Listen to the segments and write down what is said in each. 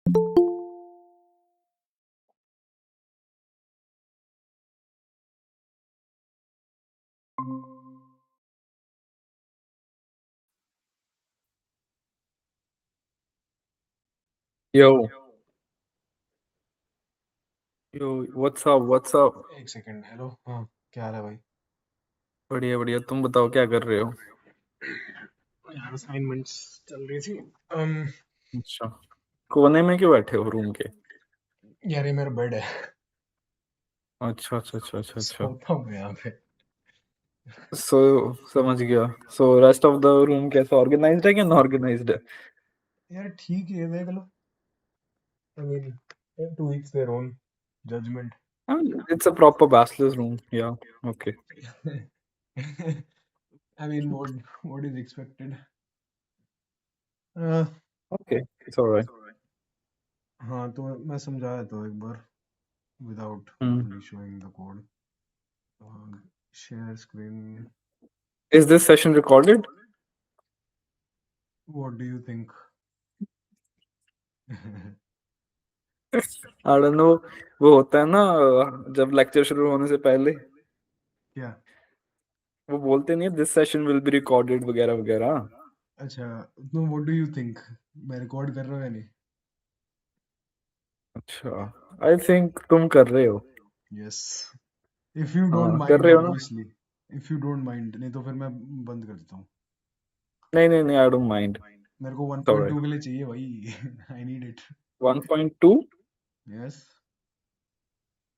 यो yo what's up. एक second. Hello. हाँ, क्या हाल है भाई? बढ़िया बढ़िया, तुम बताओ क्या कर रहे हो? यार असाइनमेंट्स चल रही थी। अच्छा, कोने में क्यों बैठे हो रूम के? यार ये मेरा बेड है। अच्छा अच्छा अच्छा अच्छा अच्छा। सोता हूँ मैं यहाँ पे। सो समझ गया। So rest of the room कैसा, ऑर्गेनाइज्ड है कि अनऑर्गेनाइज्ड है? यार ठीक है, देख लो। I mean to each their own judgement. It's a proper bachelor's room, या okay. I mean what is expected. Okay, it's alright. हाँ, तो मैं समझाया तो एक बार without hmm. Openly showing the code. Share screen. Is this session recorded? What do you think? I don't know. वो होता है ना, जब लेक्चर शुरू होने से पहले क्या? वो बोलते नहीं है this session will be recorded वगैरह वगैरह। अच्छा, तो व्हाट डू यू थिंक? मैं रिकॉर्ड कर रहा हूँ या नहीं? अच्छा, आई थिंक तुम कर रहे हो। यस, इफ यू डोंट हाँ कर माइंड रहे हो ना? Obviously. If you don't mind, नहीं तो फिर मैं बंद कर देता हूँ। नहीं नहीं नहीं, आई डोंट माइंड। मेरे को इट्स ऑलराइट। 1.2 के लिए चाहिए भाई। I need it. 1.2? Yes.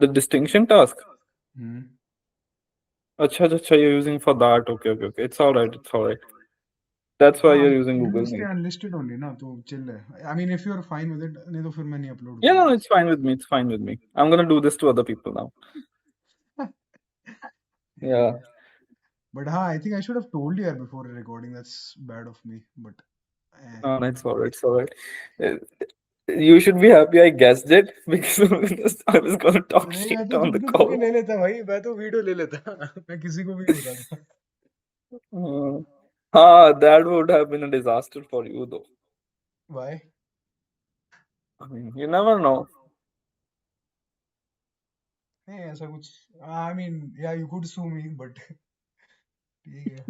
The distinction task? Hmm. अच्छा अच्छा अच्छा, you're using for that. Okay okay okay, it's all right. That's why हाँ, you're using Google listed Meet. Unlisted only ना, तो चिल है। I mean if you are fine with it, नहीं तो फिर मैं नहीं अपलोड Yeah, no, करूंगा। it's fine with me, it's fine with me. I'm gonna do this to other people now. ठीक Yeah. है। बट हाँ, I think I should have told you यार before recording. That's bad of me, but No, no, it's all right, it's all right. Uh, you should be happy I guessed it because I was gonna talk नहीं, मैं shit तो on the Chupke Chupke call. ले लेता भाई, मैं तो video ले लेता। मैं किसी को भी नहीं बताता। Uh, that would have been a disaster for you though. Why? I mean, you never know. नहीं ऐसा कुछ। आई मीन या you could sue me, but ठीक है।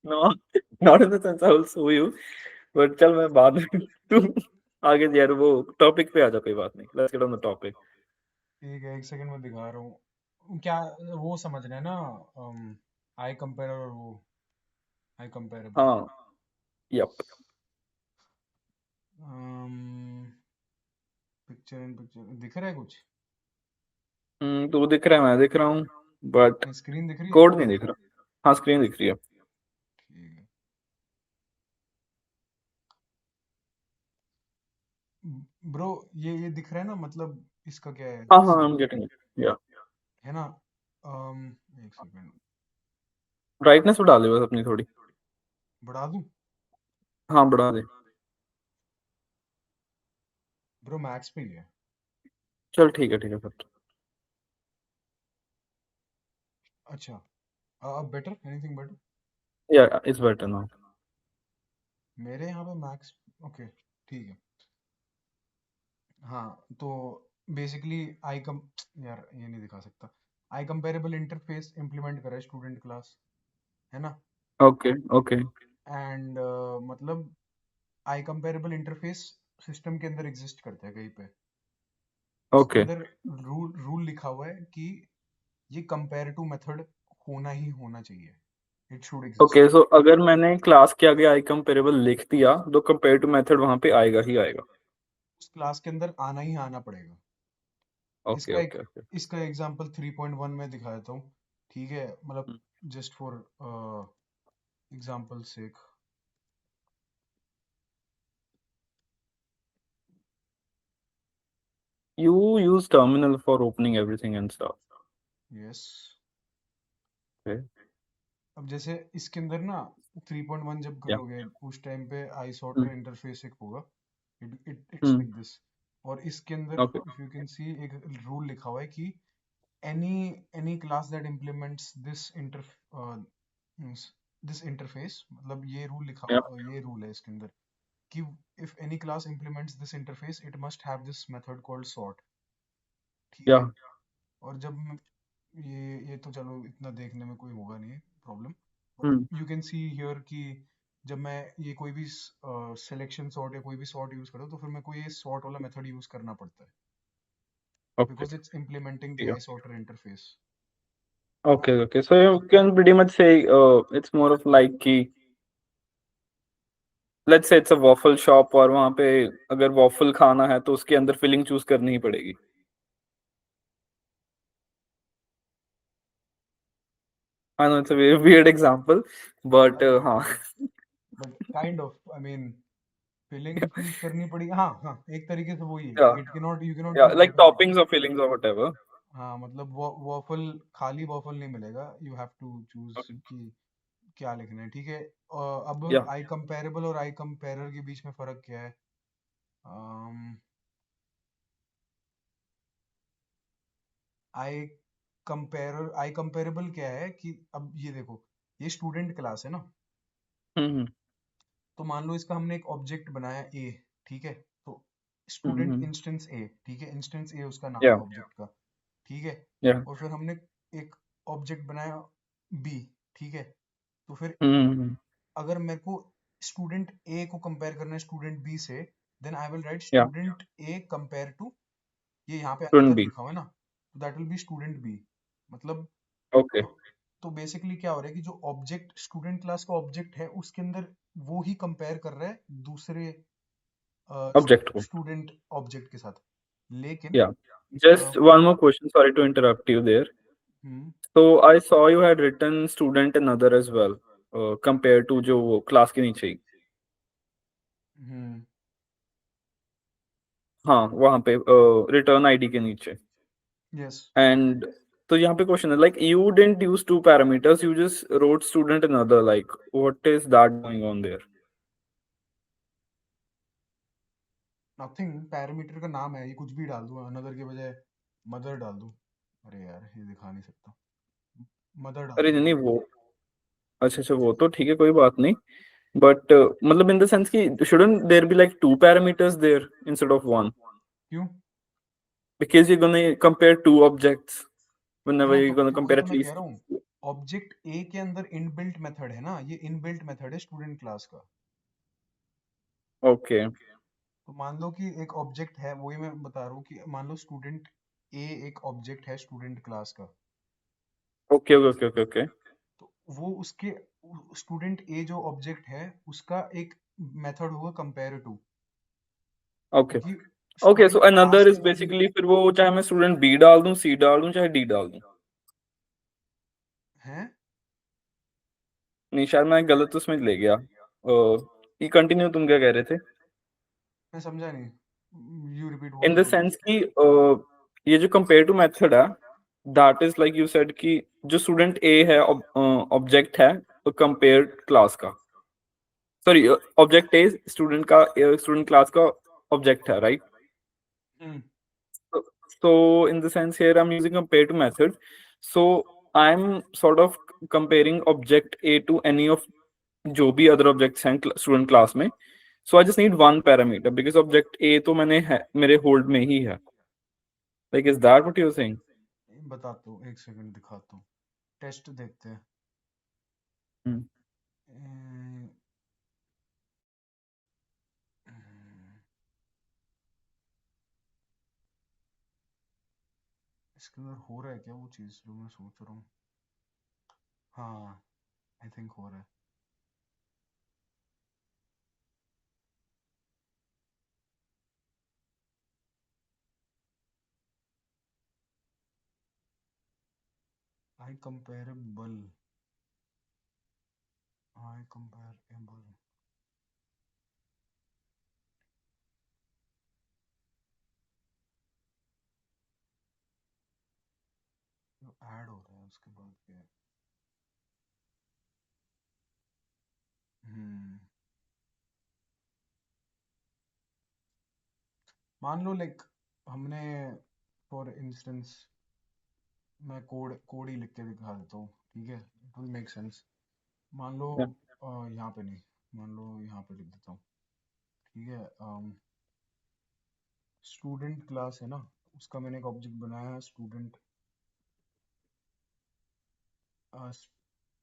No, not in the sense I will sue you. But चल मैं बाद में तू आगे यार वो टॉपिक पे आ जा, कोई बात नहीं, let's get on the topic. ठीक है, एक सेकंड में दिखा रहा हूँ क्या। वो समझ रहे हैं ना? आई कंपेयर और वो आई कंपेरेबल। हाँ, यप। पिक्चर इन पिक्चर दिख रहा है कुछ? तो दिख रहा है, मैं दिख रहा हूँ, बट स्क्रीन दिख रही है? कोड नहीं दिख रहा। हाँ, स्क्रीन दिख रही है। ठीक है। ब्रो, ये दिख रहा है ना, मतलब इसका क्या है हाँ हाँ, I am symbol? Getting it, या। है ना? एक सेकंड। ब्राइटनेस बढ़ा ले बस अपनी थोड़ी। बढ़ा दूं? हाँ बढ़ा दे। ब्रो मैक्स पे ही है। चल ठीक है फिर। अच्छा, अब बेटर? Anything better? या इट्स बेटर नाउ। मेरे यहाँ पे मैक्स। ओके, ठीक है। हाँ, तो बेसिकली आई कम यार ये नहीं दिखा सकता। आई कंपेरेबल इंटरफेस इम्प्लीमेंट करा है स्टूडेंट क्लास, है ना? ओके ओके एंड मतलब आई कंपेरेबल इंटरफेस सिस्टम के अंदर एग्जिस्ट करता है कहीं पे। उसके ओके अंदर रूल रूल लिखा हुआ है कि ये कंपेयर टू मेथड होना ही होना चाहिए। It should okay. एग्जिस्ट। सो अगर मैंने क्लास के आगे आई कंपेरेबल लिख दिया तो कंपेयर टू मेथड वहां पे आएगा ही आएगा? उस क्लास के अंदर आना ही आना पड़ेगा। ओके इसका एक ओके ओके। इसका एग्जांपल 3.1 में दिखा देता हूँ। ठीक है, मतलब just for example sake. You use terminal for opening everything and stuff. Yes. Okay. अब जैसे इसके अंदर ना 3.1 जब Yeah. करोगे उस टाइम पे आई सॉर्टर इंटरफेस एक होगा। It's Hmm. Like this. और इसके अंदर Okay. If you can see एक रूल लिखा हुआ है कि any any class that implements this interface, मतलब ये रूल लिखा Yeah. ये रूल है इसके अंदर कि if any class implements this interface it must have this method called sort, ठीक है। या और जब ये तो चलो इतना देखने में कोई होगा नहीं problem, but hmm you can see here कि जब मैं ये कोई भी सिलेक्शन सॉर्ट या कोई भी सॉर्ट यूज करूँ तो फिर मेरे को ये सॉर्ट वाला मेथड यूज करना पड़ता है okay because it's implementing the ठीक है I sorter interface. Okay okay so you can pretty much say it's more of like कि let's say it's a waffle shop और वहां पे अगर वॉफल खाना है तो उसके अंदर फिलिंग चूज करनी ही पड़ेगी। I know it's a very weird example but हाँ but kind of I mean filling choose करनी पड़ी, हाँ हाँ, एक तरीके से वही है या कि it can not, you can not या चूज लाइक वॉफल। टॉपिंग्स और फीलिंग्स और व्हाटएवर। हाँ मतलब वॉफल, खाली वॉफल नहीं मिलेगा, यू हैव टू चूज कि क्या लिखना है, ठीक है। अब या आई कंपेरेबल और आई कंपेरर के बीच में फर्क क्या है? आई आई कंपेरेबल क्या है कि अब ये देखो, ये स्टूडेंट क्लास है ना, हम्म तो मान लो इसका हमने एक ऑब्जेक्ट बनाया ए, ठीक है। तो स्टूडेंट हम्म इंस्टेंस ए, ठीक है, इंस्टेंस ए उसका नाम या है ऑब्जेक्ट का, ठीक है। या और फिर हमने एक ऑब्जेक्ट बनाया बी, ठीक है। तो फिर हम्म अगर मेरे को स्टूडेंट ए को कंपेयर करना है स्टूडेंट बी से, देन आई विल राइट या स्टूडेंट ए कंपेयर टू, ये यहाँ पे कुडंट इधर बी लिखा हुआ है ना, तो that will be student B. मतलब ओके तो तो बेसिकली क्या हो रहा है कि जो ऑब्जेक्ट स्टूडेंट क्लास का ऑब्जेक्ट है उसके अंदर वो ही कंपेयर कर रहा है दूसरे ऑब्जेक्ट को स्टूडेंट ऑब्जेक्ट के साथ, लेकिन या uh, just one more question sorry to interrupt you there hmm so I saw you had written student another as well compared to जो वो क्लास के नीचे ही हम्म हाँ वहाँ पे रिटर्न आईडी के नीचे यस, एंड तो यहाँ पे क्वेश्चन है like you didn't use two parameters you just road student another like what is that going on their. Nothing, parameter का नाम है, ये कुछ भी डाल दूं, अनदर के बजाय मदर डाल दूं, अरे यार ये दिखा नहीं सकता, मदर डाल अरे दूं, नहीं मदर। वो अच्छा अच्छा वो तो ठीक है कोई बात नहीं बट मतलब इन द सेंस कि shouldn't there be like two parameters there instead of one क्यों? because you're gonna compare two objects whenever हाँ you're gonna तो वही compare तो at मैं कह least रहा हूँ, ऑब्जेक्ट ए के अंदर इनबिल्ट मेथड है ना, ये इनबिल्ट मेथड है स्टूडेंट क्लास का। okay तो मान लो कि एक ऑब्जेक्ट है, वही मैं बता रहा हूँ कि मान लो स्टूडेंट ए एक ऑब्जेक्ट है स्टूडेंट क्लास का, okay okay okay okay okay तो वो उसके स्टूडेंट ए जो ऑब्जेक्ट है उसका एक मेथड होगा कंपेयर टू, okay क्योंकि okay so student class another के इज अंदर बेसिकली फिर वो चाहे मैं स्टूडेंट बी डाल दूं सी डाल दूं चाहे डी डाल दूं। है। नहीं शायद मैं गलत उसमें ले गया ये कंटिन्यू तुम क्या कह रहे थे मैं समझा नहीं, you repeat in what the you want. Sense कि ये जो कंपेयर टू मेथड है that is like you said कि जो स्टूडेंट ए है ऑब्जेक्ट है कंपेयर क्लास का सॉरी ऑब्जेक्ट ए स्टूडेंट का स्टूडेंट क्लास का ऑब्जेक्ट है right hmm so in the sense here I'm using compare to method so I'm sort of comparing object A to any of जो भी other objects हैं student class में so I just need one parameter because object A तो मैंने है मेरे hold में ही है like is that what you're saying बताता हूँ, एक सेकंड दिखाता हूँ, टेस्ट देखते हैं। hmm. अम्म, हम्म, इसके अंदर हो रहा है क्या वो चीज़ जो मैं सोच रहा हूँ? हाँ, आई थिंक हो रहा है। आई कंपेरेबल, आई कंपेरेबल, जो ऐड हो रहा है उसके बाद क्या है? हम्म मान लो लाइक हमने, फॉर इंस्टेंस, मैं कोड कोड ही लिख के दिखा देता हूँ, ठीक है, इट विल मेक सेंस। मान लो yeah. यहाँ पे नहीं, मान लो यहाँ पे लिख देता हूँ, ठीक है। स्टूडेंट क्लास है ना, उसका मैंने एक ऑब्जेक्ट बनाया student.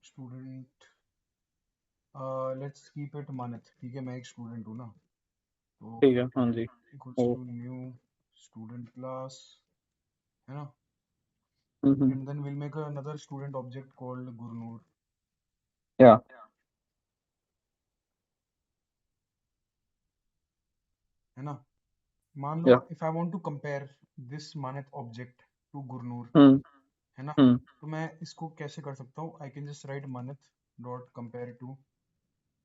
Student, let's keep it मानत। ठीक है, मैं एक स्टूडेंट हूँ ना, तो ठीक है, हाँ जी। Equals O. To new student class, है ना। हम्म। And then we'll make another student object called Gurnur, या। है ना। मान लो या। if I want to compare this Manat object to Gurnur, हम्म। है ना, हम्म। तो मैं इसको कैसे कर सकता हूँ? I can just write Manat dot compare to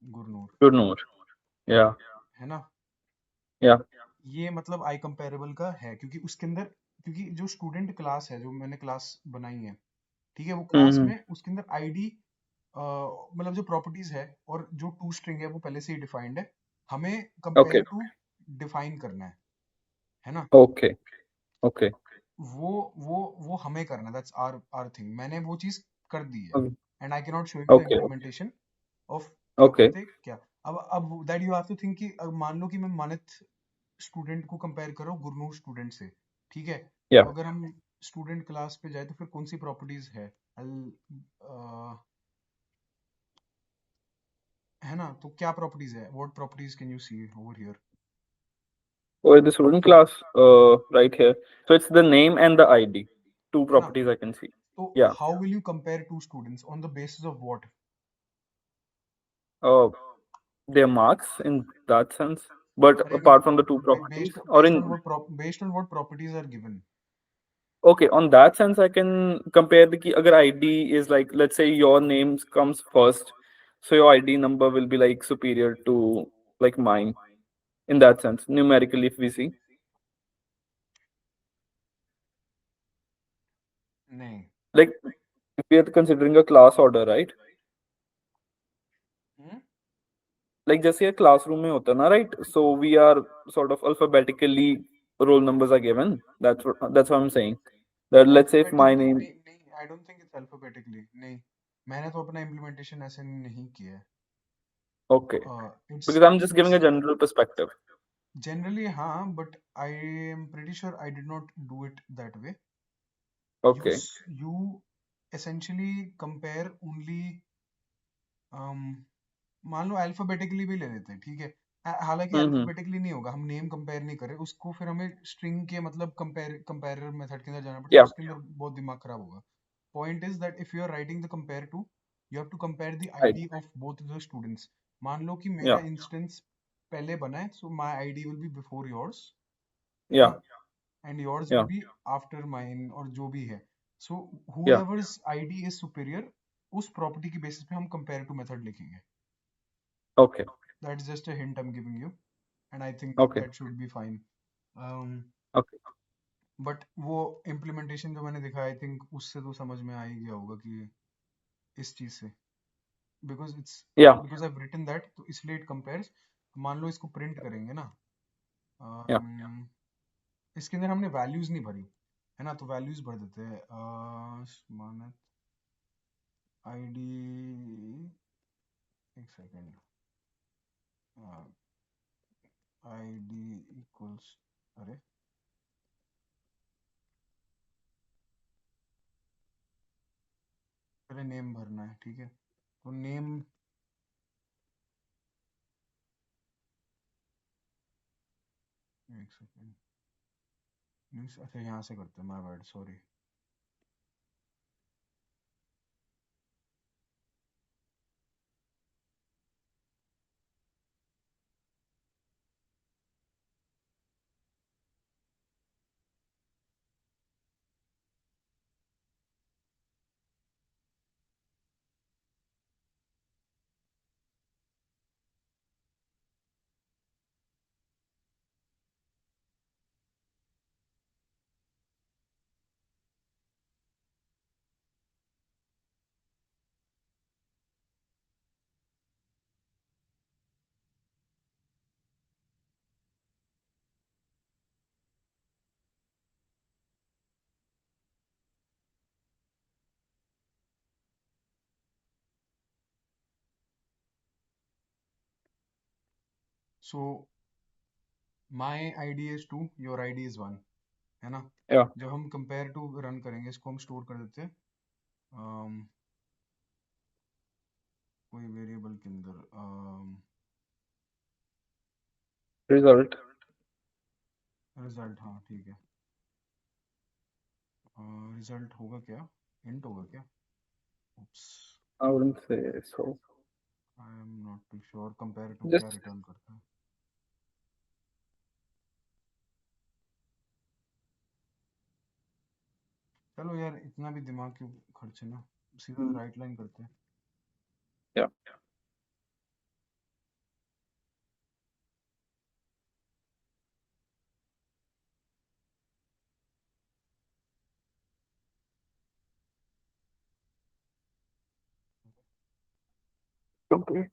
Gurnur, good note. या। है ना। या। ये मतलब आई कंपेरेबल का है, क्योंकि उसके अंदर, क्योंकि जो स्टूडेंट क्लास है, जो मैंने क्लास बनाई है, ठीक है, वो क्लास हम्म। में उसके अंदर आईडी, मतलब जो प्रॉपर्टीज है और जो टू स्ट्रिंग है वो पहले से ही डिफाइंड है। हमें ओके। कंपेयर टू डिफाइन करना है ना। ओके। ओके। वो हमें करना है, दैट्स आर आर थिंग। मैंने वो चीज कर दी है, and I can not show you the okay. Implementation of क्या ओके। बोलते हैं क्या। अब that you have to think कि अब मान लो कि मैं मानत स्टूडेंट को कंपेयर करो गुरनूर स्टूडेंट से, ठीक है। या। तो अगर हम स्टूडेंट क्लास पे जाए तो फिर कौन सी प्रॉपर्टीज है? है ना, तो क्या प्रॉपर्टीज है? What properties can you see over here? Or the student class, right here. So it's the name and the ID. Two है ना, properties I can see. तो Yeah. How will you compare two students on the basis of what? Uh, their marks in that sense. But अरे अगर apart from the two properties, based or based on in what, based on what properties are given? okay, on that sense, I can compare the key. Agar ID is like, let's say your name comes first, so your ID number will be like superior to like mine in that sense, numerically, if we see. नहीं। Like, if we are considering a class order, right? Hmm. Like जैसे classroom में होता है ना, right? So we are sort of alphabetically roll numbers are given. That's what I'm saying. That let's say if my alphabetically name, नहीं, नहीं, I don't think it's alphabetically, नहीं। मैंने तो अपना इम्प्लीमेंटेशन ऐसे नहीं किया okay, है। It's because I'm just giving it's a general perspective. Generally हाँ, but I am pretty sure I did not do it that way. You Okay. You essentially compare only, मान लो अल्फाबेटिकली भी ले लेते हैं, ठीक है। हालांकि Mm-hmm. अल्फाबेटिकली नहीं होगा, हम नेम कंपेयर नहीं कर रहे उसको, फिर हमें स्ट्रिंग के मतलब कंपेयर मेथड के अंदर जाना पड़ता है, Yeah. उसके अंदर बहुत दिमाग खराब होगा। Point is that if you are writing the compare to, you have to compare the Right. ID of both the students. मान लो कि मेरा Yeah. इंस्टेंस पहले बना है, so my ID will be before yours, है Yeah. ना, and yours will Yeah. Be after mine, और जो भी है। So Yeah. whoever's ID is superior, उस प्रॉपर्टी की बेसिस पे हम कंपेयर टू मेथड लिखेंगे। Okay. That is just a hint I'm giving you, and I think Okay. that should be fine. Okay. But वो इम्प्लीमेंटेशन जो मैंने दिखा, I think उससे तो समझ में आ ही गया होगा कि इस चीज से, because it's, Yeah. Because I have written that, तो इसलिए इट कंपेयर्स। मान लो इसको प्रिंट करेंगे ना, Yeah. इसके अंदर हमने वैल्यूज नहीं भरी, है ना, तो वैल्यूज भर देते हैं। मानत आईडी, एक सेकेंड, आईडी इक्वल्स, अरे पहले नेम भरना है, ठीक है। तो नेम, एक सेकेंड, अच्छा यहाँ से करते हैं, my bad, sorry. So my ID is 2, your ID is 1, है ना? Yeah. जब हम कंपेयर टू रन करेंगे, इसको हम स्टोर कर देते हैं कोई वेरिएबल के अंदर। Result. रिजल्ट, हाँ ठीक है। रिजल्ट होगा क्या? इंट होगा क्या? Oops, I wouldn't say so. I am not too sure compare to क्या Just रिटर्न करता है। चलो यार, इतना भी दिमाग क्यों खर्चे ना, सीधा राइट लाइन करते हैं। yeah. Compare.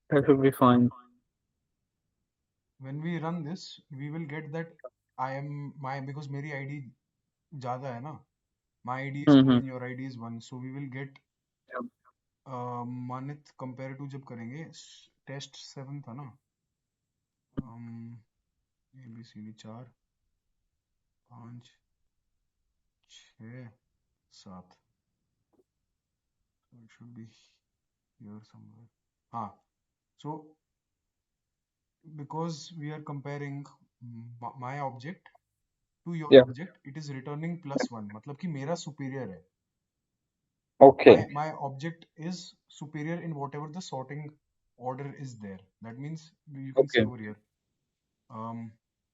That should be fine. When we run this, we will get that I am my because मेरी ID ज़्यादा है ना, my ID is 2 Mm-hmm. and your ID is 1, so we will get Yeah. मानित compare to जब करेंगे, test 7 था ना, ABCD 4 5 6 7, so it should be here somewhere. हाँ, so because we are comparing my object to your Yeah. object, it is returning +1, मतलब कि मेरा superior है। Okay. My object is superior in whatever the sorting order is there. That means you can say Okay. over here um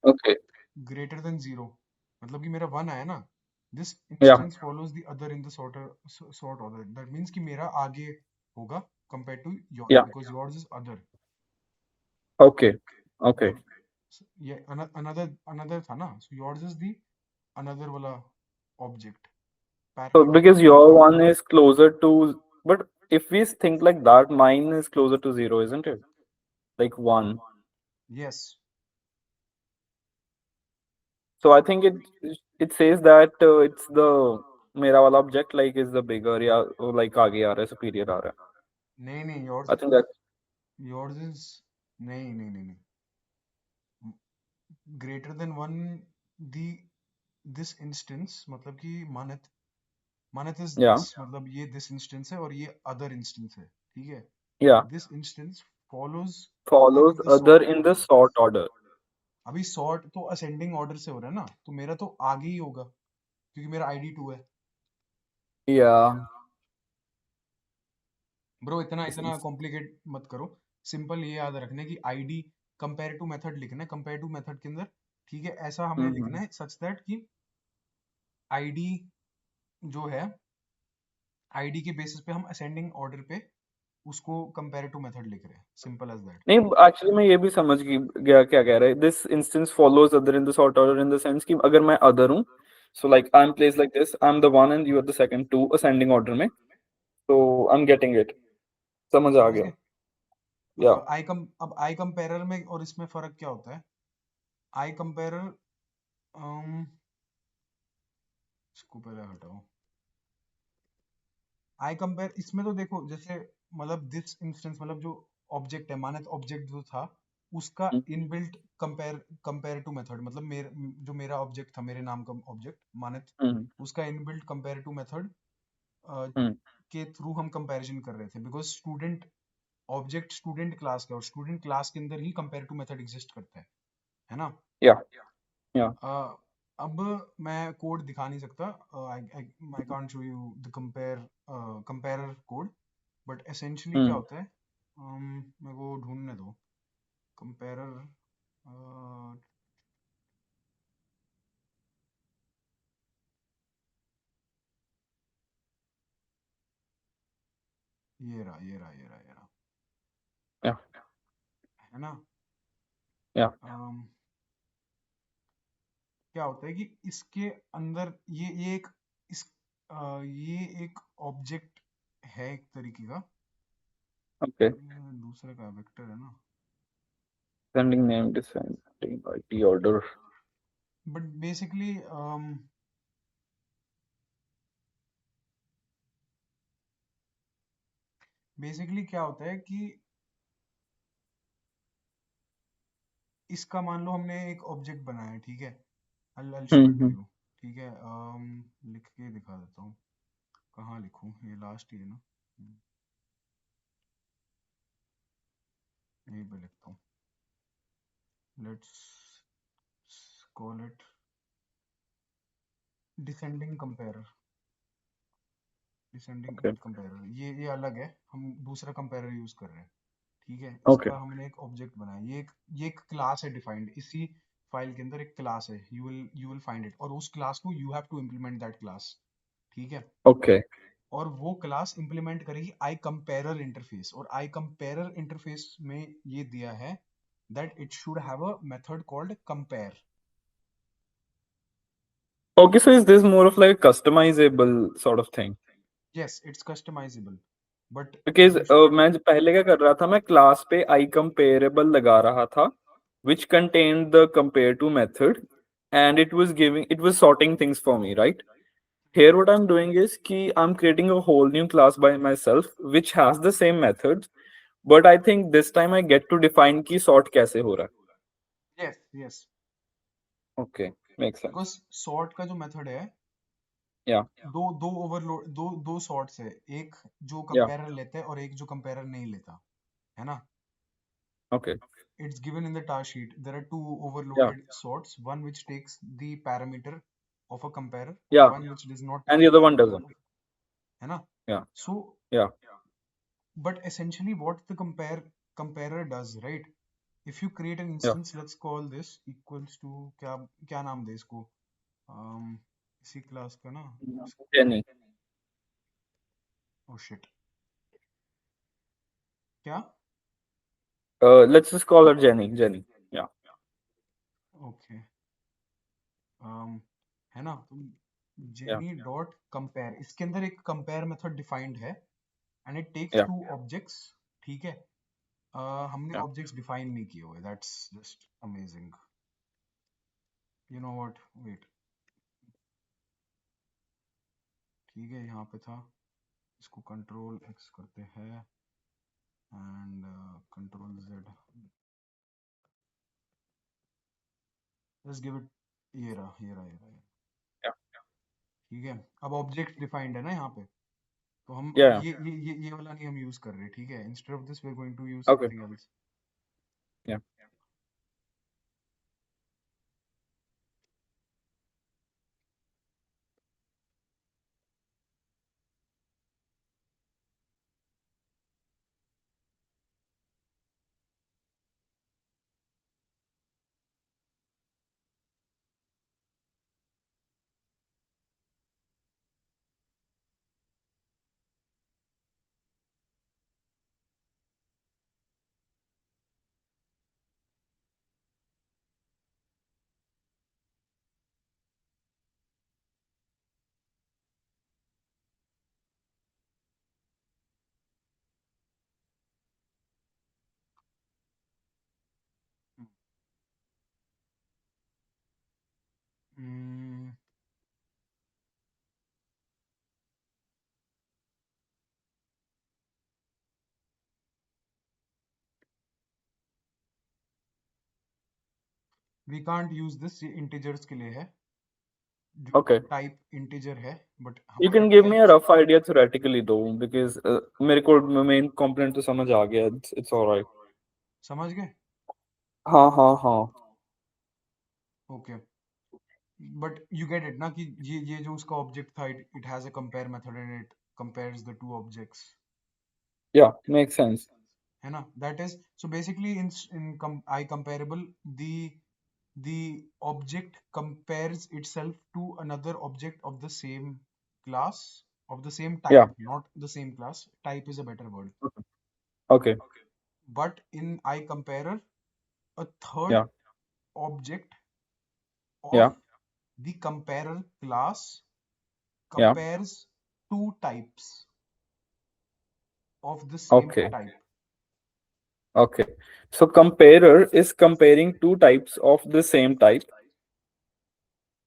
Okay. greater than 0, मतलब कि मेरा 1 आया ना, this Yeah. instance follows the other in the sort order. That means कि मेरा आगे होगा compared to yours, Yeah. because yours is other। Okay. Okay. मतलब ये another था ना, so yours is the another वाला object, So parallel because your one is closer to, but if we think like that, mine is closer to zero, isn't it? Like one. yes। So I think it says that it's the मेरा वाला object like is the bigger या like आगे आ रहा है superior आ रहा है. नहीं I think that yours is नहीं, greater than 1, the this instance मतलब कि मानत is yeah this, मतलब ये this instance है और ये other instance है, ठीक है? yeah This instance follows other follows in the other sort in the order। sort order. अभी sort तो ascending order से हो रहा है ना, तो मेरा तो आगे ही होगा क्योंकि मेरा ID 2 है। Yeah. ब्रो इतना This इतना is- कॉम्प्लिकेट मत करो, सिंपल ये याद रखना है कि ID कंपेयर टू मेथड लिखना है, कंपेयर टू मेथड के अंदर, ठीक है? ऐसा हमें लिखना Mhm. है सच दैट कि ID जो है, ID के बेसिस पे हम असेंडिंग ऑर्डर पे उसको कंपेयर टू मेथड लिख रहे हैं, सिंपल एज दैट। नहीं एक्चुअली मैं ये भी समझ गया क्या कह रहा है. This instance follows other in the sort order in the sense कि अगर मैं अदर हूँ so like I am place like this I am the one and you are the second two ascending order में. तो I am getting it. समझ आ समझ गया. गए? या अब आई कंपेरर में और इसमें फर्क क्या होता है? आई कंपेरर, इसको पहले हटाओ। आई कंपेयर इसमें तो देखो, जैसे मतलब दिस इंस्टेंस मतलब जो ऑब्जेक्ट है, मानत ऑब्जेक्ट जो था उसका इनबिल्ट कंपेयर टू मेथड, मतलब जो मेरा ऑब्जेक्ट था, मेरे नाम का ऑब्जेक्ट मानत, उसका इनबिल्ट कंपेयर टू मेथड के थ्रू हम कंपैरिजन कर रहे थे, because student object student class का, और स्टूडेंट क्लास के अंदर ही कंपेयर टू मेथड एग्जिस्ट करता है ना? या या अब मैं कोड दिखा नहीं सकता, I can't show you the comparer code, but essentially क्या होता है, मेरे को ढूंढने दो कंपेरर। ये रहा या है ना? या क्या होता है कि इसके अंदर ये एक इस ये एक ऑब्जेक्ट है एक तरीके का। Okay. दूसरा का वेक्टर है ना। Sending name, descending IT order. But basically क्या होता है कि इसका मान लो हमने एक ऑब्जेक्ट बनाया, ठीक है। I'll show it to hmm. you, ठीक है। लिख के दिखा देता हूँ। कहाँ लिखूँ, ये लास्ट ही है ना। यहीं पे लिखता हूँ। Let's call it descending comparer. Descending Okay. Comparer ये अलग है, हम दूसरा कंपेरर यूज कर रहे हैं, ठीक है। Okay. इसका हमने एक ऑब्जेक्ट बनाया, ये एक क्लास है डिफाइंड इसी फाइल के अंदर। एक क्लास है, यू विल फाइंड इट, और उस क्लास को you have to implement that class, ठीक है। Okay. और वो क्लास इंप्लीमेंट करेगी आई कंपेरर इंटरफेस, और आई कंपेरर इंटरफेस में ये दिया है that it should have a method called compare. Okay, so is this more of like a customizable sort of thing? Yes, it's customizable, but Because you should. मैं जो पहले क्या कर रहा था, मैं क्लास पे आई कंपेरेबल लगा रहा था, which contained the compare to method, and it was sorting things for me, right? Here what I'm doing is कि I'm creating a whole new class by myself, which has the same methods, but I think this time I get to define कि sort कैसे हो रहा Yes, yes, है. Okay, makes because sense. sort का जो method है, Yeah, दो दो ओवरलोड दो दो सॉर्ट्स है। एक जो yeah, कंपेरर लेता है और एक जो कंपेरर नहीं लेता, है ना। okay, It's given in the task sheet. There are two yeah, overloaded sorts, one which takes the parameter of a comparer and yeah, one which does not and take the the other one parameter doesn't. of, है ना। Yeah, So, yeah, but essentially what the comparer does, right? If you create an yeah. instance, let's call this equals to क्या क्या नाम दे इसको, इसी class का ना। Jenny. oh shit, क्या। Let's just call her Jenny. Jenny. Yeah, okay, है ना। तो yeah, जेनी डॉट कंपेयर, इसके अंदर एक कंपेयर मेथड डिफाइंड है and it takes yeah, two objects, ठीक है। हमने yeah. ऑब्जेक्ट्स डिफाइन नहीं किए हुए, that's just amazing. You know what, wait, ठीक है, यहाँ पे था। इसको कंट्रोल एक्स करते हैं and control Z, just give it. ये रहा, Yeah, ठीक है। अब ऑब्जेक्ट डिफाइंड है ना यहाँ पे, तो हम yeah. ये वाला नहीं हम यूज कर रहे, ठीक है। Instead of this we are going to use Okay. Something else. Yeah. We can't use this, ये इंटीजर्स के लिए है, जो Okay. टाइप इंटीजर है, बट You हमारा can give me a text. rough idea theoretically though, because मेरे को main component तो समझ आ गया. It's all right. समझ गए, हाँ हाँ हाँ. Okay. But you get it ना कि ये जो उसका ऑब्जेक्ट था, it has a compare method and it compares the two objects, Yeah, makes sense. है ना। That is so basically in I comparable, the the object compares itself to another object of the same class, of the same Yeah. type, not the same class. Type is a better word. Okay. But in iComparer, a third Yeah. object of Yeah. the comparer class Yeah. compares two types of the same Okay. type. Okay. So comparer is comparing two types of the same type.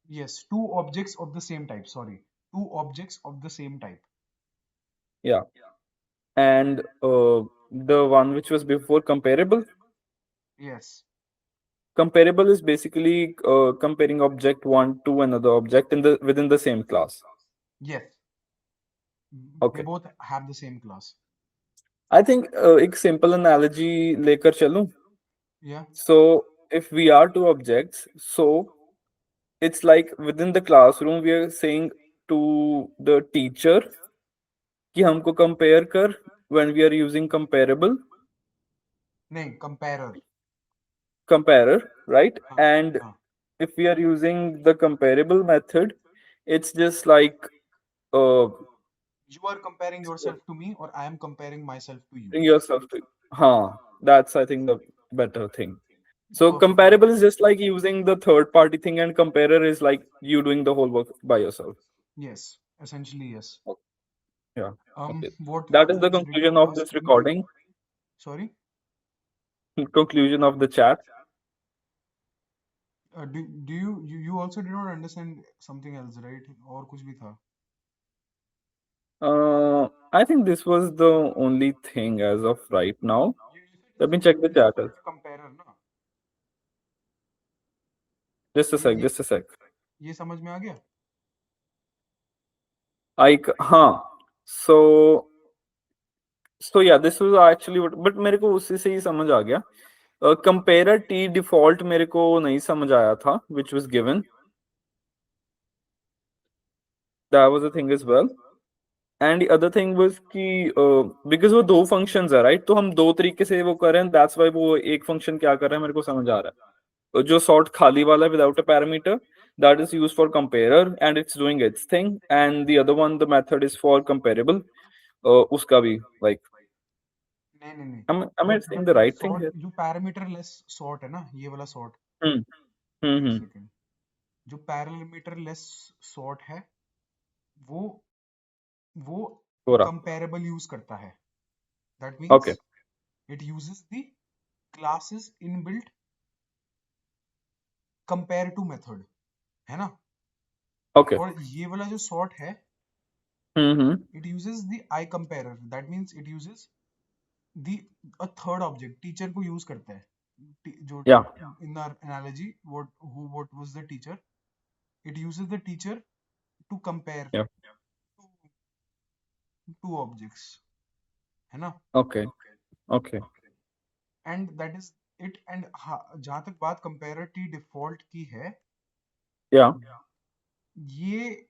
Yes, two objects of the same type. Sorry, two objects of the same type. Yeah. And the one which was before comparable. Yes, Comparable is basically comparing object one to another object in the within the same class. yes, they Okay. both have the same class. I think एक simple analogy लेकर चलूं. Yeah, So if we are two objects, so it's like within the classroom we are saying to the teacher कि हमको compare कर when we are using comparable नहीं, comparer. comparer, right? हाँ, And हाँ. if we are using the comparable method, it's just like uh, You are comparing yourself to me, or I am comparing myself to you. bring yourself to. That's I think the better thing. So Perfect. comparable is just like using the third party thing, and comparer is like you doing the whole work by yourself. Yes, essentially yes. Okay. Yeah. Okay. What That is the is conclusion Ritu of this asking? recording. Sorry. Conclusion of the chat. Do you also did not understand something else, right? और कुछ भी था? I think this was the only thing as of right now. You said Let me this check the this is chat. for the comparer ना? Just a sec. ये Just a sec. ये समझ में आ गया? हाँ. So yeah, this was actually but मेरे को उसी से ही समझ आ गया. Comparer T default मेरे को नहीं समझ आया था, which was given. That was the thing as well. And the other thing was कि because वो दो functions है, right? तो हम दो तरीके से वो कर रहे हैं. That's why वो एक function क्या कर रहा है मेरे को समझ आ रहा है. जो sort खाली वाला without a parameter, that is used for comparer and it's doing its thing. And the other one, the method is for comparable. उसका भी like नहीं नहीं नहीं. am I saying the जो right thing sort here? जो parameter less sort है ना, ये वाला sort. Hmm. एक Hmm. सेकेंड. जो parameter less sort है, वो वो पूरा. comparable use करता है. That Okay. means it uses the classes inbuilt compare to method, है ना? Okay. और ये वाला जो sort है, Hmm. it uses the I comparer. That means it uses the a third object. Teacher को use करता है. जो Yeah. in our analogy, what was the teacher? It uses the teacher to compare Yeah. two objects, है ना? Okay. Okay. And that is it. And जहाँ तक बात comparer t default की है, Yeah. ये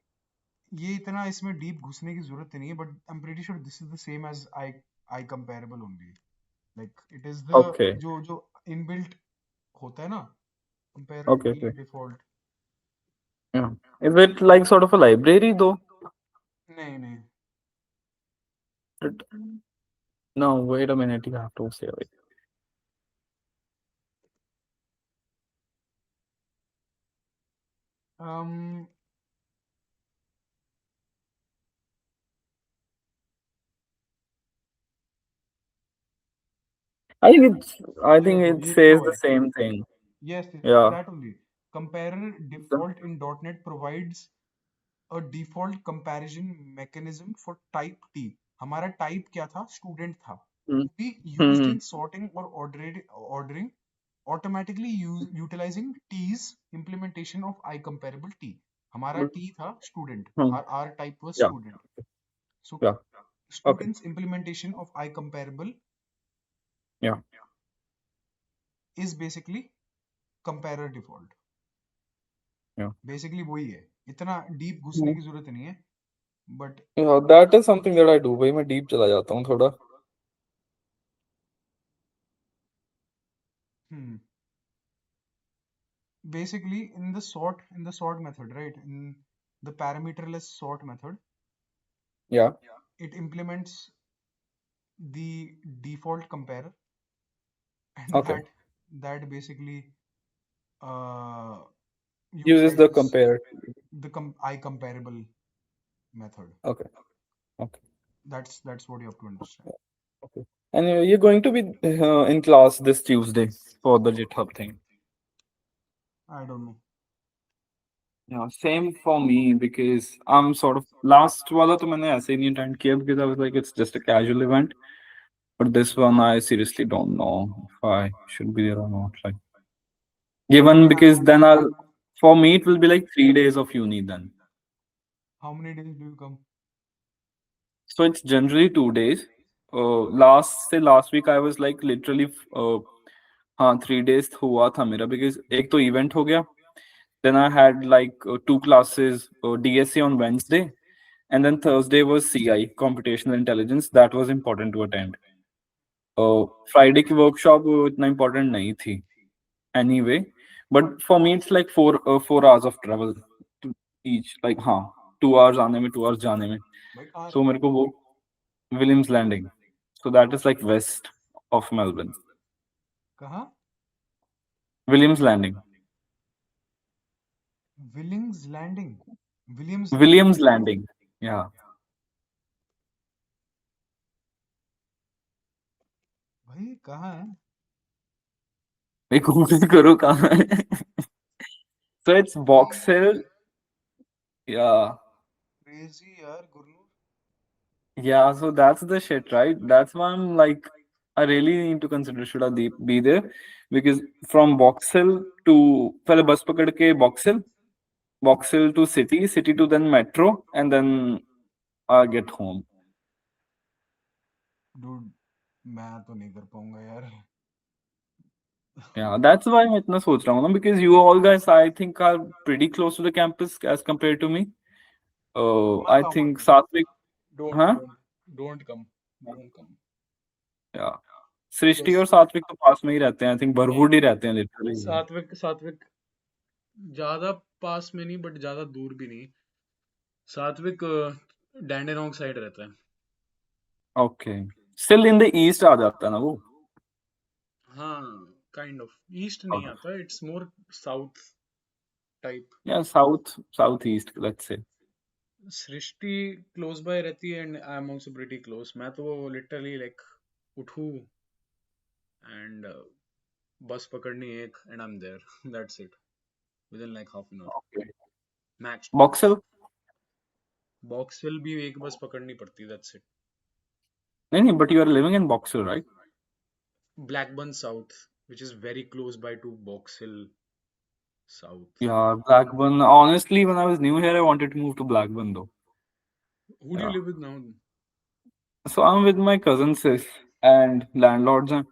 इतना इसमें डीप घुसने की जरूरत नहीं है, but I am pretty sure this is the same as I comparable only. Like it is the Okay. जो इनबिल्ट होता है ना, compare Okay. T Okay. Default. Yeah. Is it like sort of a library though? नहीं नहीं. No, wait a minute. You have to say it. um I ये think देखो, it ये लिखा says हुआ the है. same thing. Yes, Yeah. that only. Comparer default in .NET provides a default comparison mechanism for type T. हमारा type क्या था? Student था. Hmm. To be used Hmm. in sorting or ordering, automatically utilizing T's implementation of iComparable T. हमारा Hmm. T था student. Hmm. Our type was Yeah. student. So Yeah. Okay. student's implementation of iComparable Yeah. is basically comparer default. Yeah. Basically वही है. इतना deep घुसने Hmm. की जरूरत नहीं है. But Yeah, that is something that I do. भाई मैं deep चला जाता हूँ थोड़ा. basically in the sort method, right? In the parameterless sort method, Yeah. it implements the default comparer, and Okay. that basically uh, you Uses said the is compare. I comparable method. Okay. Okay. That's what you have to understand. Okay. And you're going to be in class this Tuesday for the GitHub thing. I don't know. Yeah, same for me because I'm sort of last वाला तो मैंने ऐसे ही नहीं attend किया because I was like it's just a casual event. But this one I seriously don't know if I should be there or not. Like given because then I'll for me it will be like 3 days of uni then. How many days do you come? So it's generally 2 days. Last week I was like literally हाँ 3 days हुआ था मेरा because एक तो event हो गया. Then I had like 2 classes, DSC on Wednesday, and then Thursday was CI, computational intelligence. That was important to attend. Friday की workshop इतना important नहीं थी. Anyway, but for me it's like 4 hours of travel to each. Like हाँ 2 hours आने में 2 hours जाने में. भाई कहाँ So रहते मेरे हो? को वो Williams Landing. So that is like west of Melbourne. कहाँ? Williams Landing. Willings Landing, Williams Landing. Williams Landing. Yeah. भाई कहाँ है? मैं कोशिश करूँ कहाँ है. So it's Box Hill. Yeah. Crazy यार Gurnoor. Yeah, so that's the shit, right? That's why I'm like, I really need to consider should I be there because from Box Hill to पहले बस पकड़ के Box Hill to city to then metro, and then I get home. Dude मैं तो नहीं कर पाऊंगा यार। Yeah, that's why मैं इतना सोच रहा हूँ ना because you all guys I think are pretty close to the campus as compared to me. I मत आओ think मत आओ। Satvik, डोंट हाँ, don't don't come, don't come. yeah. सृष्टि बस और सात्विक तो पास में ही रहते हैं. आई थिंक बरवुड ही रहते हैं लिटरली. सात्विक सात्विक ज्यादा पास में नहीं बट ज्यादा दूर भी नहीं। सात्विक डैंडेनोंग साइड रहता है। Okay, still in the east आ जाता है ना वो. हाँ काइंड ऑफ ईस्ट नहीं आता, इट्स मोर साउथ टाइप। या south east let's say. Srishti close by रहती है and I am also pretty close. मैं तो लिटरली लाइक उठूं एंड बस पकड़नी एक and I am there, that's it, within like half an hour okay. Max to max. Box Hill Box Hill भी एक बस पकड़नी पड़ती है, दैट्स इट। नहीं नहीं, but you are living in Box Hill right. Blackburn South which is very close by to Box Hill South. या Blackburn, honestly when I was new here I wanted to move to Blackburn though. Who do you Yeah, live with now? so I'm with my cousins sis and landlords, and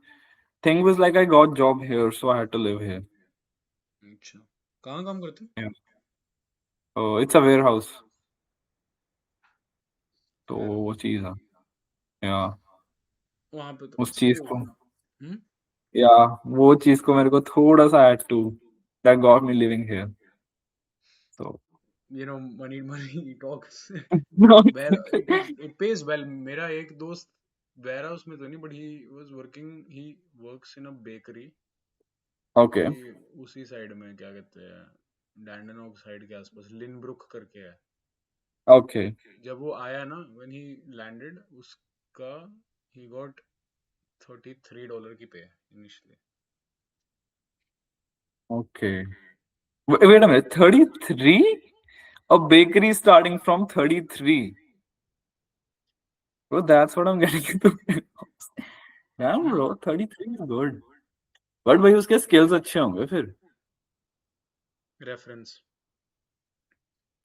thing was like I got job here so I had to live here. अच्छा, कहाँ काम करते हो? Yeah. Oh, it's a warehouse. तो वो चीज है. या वहाँ पे तो उस चीज को, हम्म। या वो चीज को मेरे को थोड़ा सा add to that got me living here. So You know, money talks. no, Where it pays well. मेरा एक दोस्त warehouse में तो नहीं, but he works in a bakery। okay, वही उसी साइड में, क्या कहते हैं, डैंडनॉग साइड के आसपास लिनब्रुक करके है। okay, जब वो आया ना, when he landed, उसका he got $33 की पे initially। okay. Wait a minute, 33? A bakery starting from 33. Bro, that's what I'm getting into. Damn bro, 33 is good. But भाई उसके skills अच्छे होंगे फिर. रेफरेंस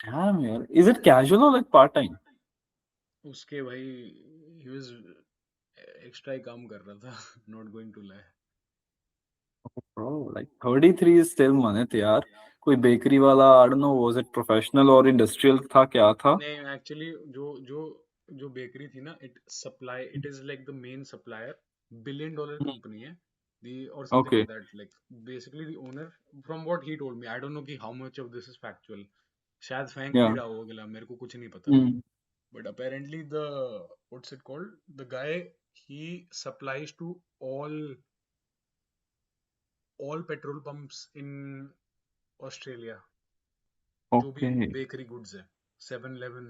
Damn यार, is it casual or like part time? उसके भाई he was एक्स्ट्रा ही काम कर रहा था, not going to lie। Bro, like 33 is still money यार. कोई बेकरी वाला, I don't know, was it professional or industrial था, क्या था? नहीं एक्चुअली जो जो जो बेकरी थी ना, it is like the main supplier, $1 billion company है दी और something Okay, like that. Like basically the owner, from what he told me, I don't know कि how much of this is factual, शायद फेंक भी yeah. रहा होगा अगला, मेरे को कुछ नहीं पता। Mm. But apparently the what's it called, the guy he supplies to all petrol pumps in Australia. जो भी Okay. बेकरी गुड्स है, 7-Eleven,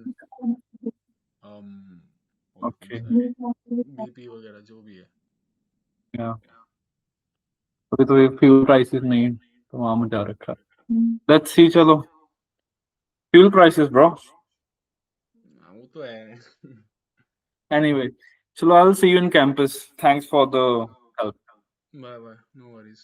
और कौन Okay. सा है, BP वगैरह जो भी है। Yeah. अभी तो ये फ्यूल प्राइसेस नहीं तो वहां में जा रखा है। लेट्स सी, चलो फ्यूल प्राइसेस ब्रो। हाँ, वो तो है। एनीवे, चलो I will see you in campus. Thanks for the help. Bye bye, no worries.